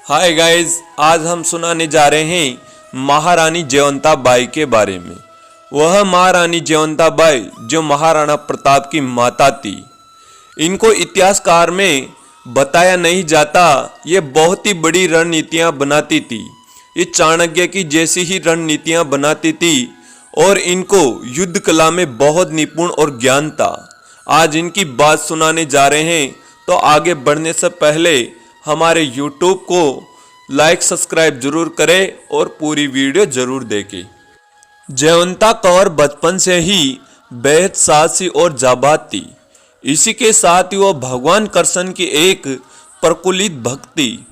Hi guys, आज हम सुनाने जा रहे हैं महारानी जयवंता बाई के बारे में। वह महारानी जयवंता बाई जो महाराणा प्रताप की माता थी। इनको इतिहासकार में बताया नहीं जाता। ये बहुत ही बड़ी रणनीतियां बनाती थी। ये चाणक्य की जैसी ही रणनीतियां बनाती थी और इनको युद्ध कला में बहुत निपुण और ज्ञान था। आज इनकी बात सुनाने जा रहे हैं, तो आगे बढ़ने से पहले हमारे YouTube को लाइक सब्सक्राइब जरूर करें और पूरी वीडियो जरूर देखें। जयवंता कौर बचपन से ही बेहद साहसी और जाबाज थी। इसी के साथ ही वह भगवान कृष्ण की एक प्रकुलित भक्त थी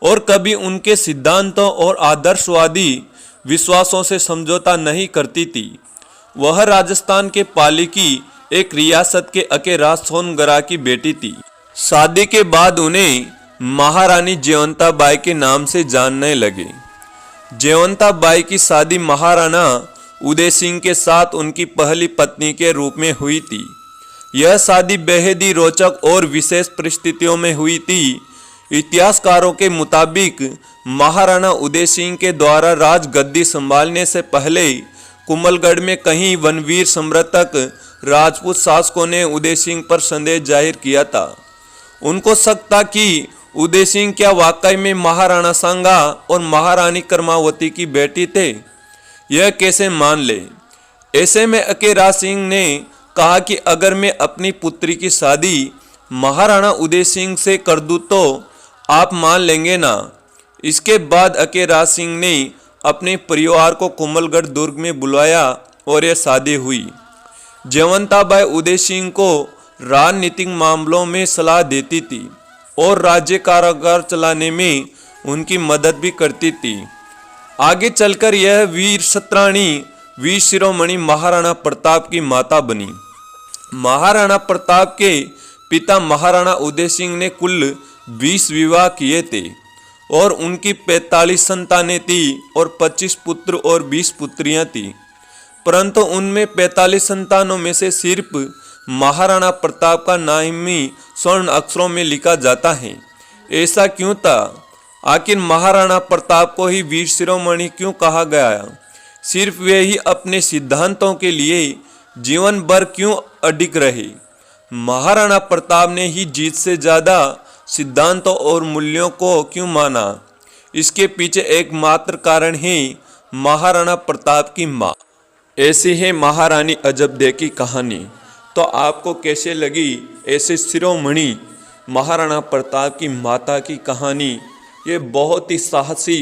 और कभी उनके सिद्धांतों और आदर्शवादी विश्वासों से समझौता नहीं करती थी। वह राजस्थान के पाली की एक रियासत के अकेराज सोनगरा की बेटी थी। शादी के बाद उन्हें महारानी जयवंता बाई के नाम से जानने लगे। जयवंता बाई की शादी महाराणा उदय सिंह के साथ उनकी पहली पत्नी के रूप में हुई थी। यह शादी बेहद ही रोचक और विशेष परिस्थितियों में हुई थी। इतिहासकारों के मुताबिक महाराणा उदय सिंह के द्वारा राजगद्दी संभालने से पहले कुंभलगढ़ में कहीं वनवीर समृतक राजपूत शासकों ने उदय सिंह पर संदेह जाहिर किया था। उनको शक था कि उदय सिंह क्या वाकई में महाराणा सांगा और महारानी कर्मावती की बेटी थे। यह कैसे मान ले। ऐसे में अकेराज सिंह ने कहा कि अगर मैं अपनी पुत्री की शादी महाराणा उदय सिंह से कर दूं तो आप मान लेंगे ना। इसके बाद अकेराज सिंह ने अपने परिवार को कुंभलगढ़ दुर्ग में बुलाया और यह शादी हुई। जयवंता बाई उदय सिंह को राजनीतिक मामलों में सलाह देती थी और राज्य कारागार चलाने में उनकी मदद भी करती थी। आगे चलकर यह वीर सत्राणी वीर शिरोमणि महाराणा प्रताप की माता बनी। महाराणा प्रताप के पिता महाराणा उदय सिंह ने कुल 20 विवाह किए थे और उनकी 45 संतानें थी और 25 पुत्र और 20 पुत्रियां थी। परंतु उनमें 45 संतानों में से सिर्फ महाराणा प्रताप का नाम ही स्वर्ण अक्षरों में लिखा जाता है। ऐसा क्यों था? आखिर महाराणा प्रताप को ही वीर शिरोमणि क्यों कहा गया? सिर्फ वे ही अपने सिद्धांतों के लिए जीवन भर क्यों अडिग रहे? महाराणा प्रताप ने ही जीत से ज्यादा सिद्धांतों और मूल्यों को क्यों माना? इसके पीछे एकमात्र कारण है महाराणा प्रताप की माँ। ऐसी है महारानी अजबदे की कहानी। तो आपको कैसे लगी ऐसे शिरोमणि महाराणा प्रताप की माता की कहानी? ये बहुत ही साहसी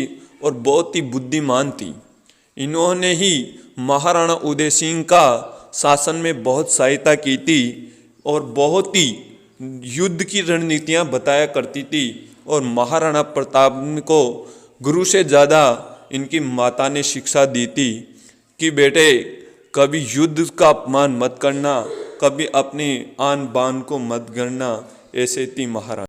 और बहुत ही बुद्धिमान थी। इन्होंने ही महाराणा उदय सिंह का शासन में बहुत सहायता की थी और बहुत ही युद्ध की रणनीतियां बताया करती थी। और महाराणा प्रताप को गुरु से ज़्यादा इनकी माता ने शिक्षा दी थी कि बेटे कभी युद्ध का अपमान मत करना, कभी अपने आन बान को मत गणना। ऐसे थी महारानी।